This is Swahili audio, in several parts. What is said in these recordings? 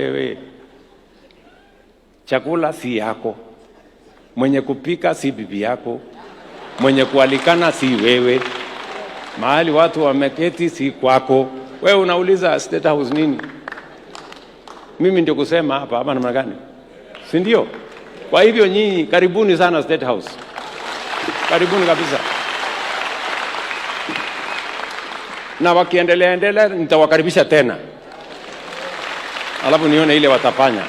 Wewe chakula si yako, mwenye kupika si bibi yako, mwenye kualikana si wewe, mahali watu wameketi si kwako. Wewe unauliza State House nini? Mimi ndio kusema hapa ama namna gani? Si ndio? Kwa hivyo nyinyi karibuni sana State House, karibuni kabisa, na wakiendelea nitawakaribisha tena, alafu nione ile watafanya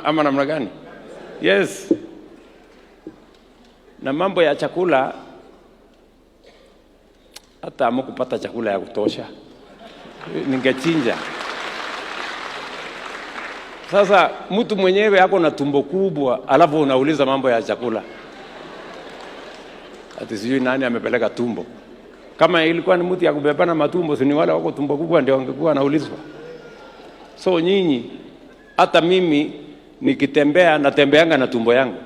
ama namna gani. Yes. Na mambo ya chakula, hata hamkupata chakula ya kutosha, ningechinja. Sasa mtu mwenyewe ako na tumbo kubwa, alafu unauliza mambo ya chakula, ati sijui nani amepeleka tumbo. Kama ilikuwa ni mtu ya kubebana matumbo, si ni wale wako tumbo kubwa ndio wangekuwa anaulizwa. So nyinyi, hata mimi nikitembea natembeanga na tumbo yangu.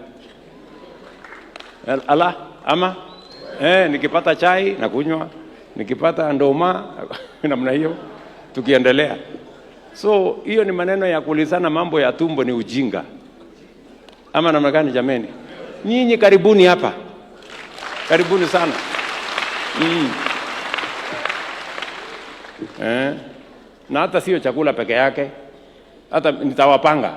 Nikipata chai na kunywa, nikipata ndoma namna hiyo, tukiendelea. So hiyo ni maneno ya kuulizana mambo ya tumbo, ni ujinga ama namna gani jameni? Nyinyi karibuni hapa, karibuni sana. Na hata sio chakula peke yake, hata nitawapanga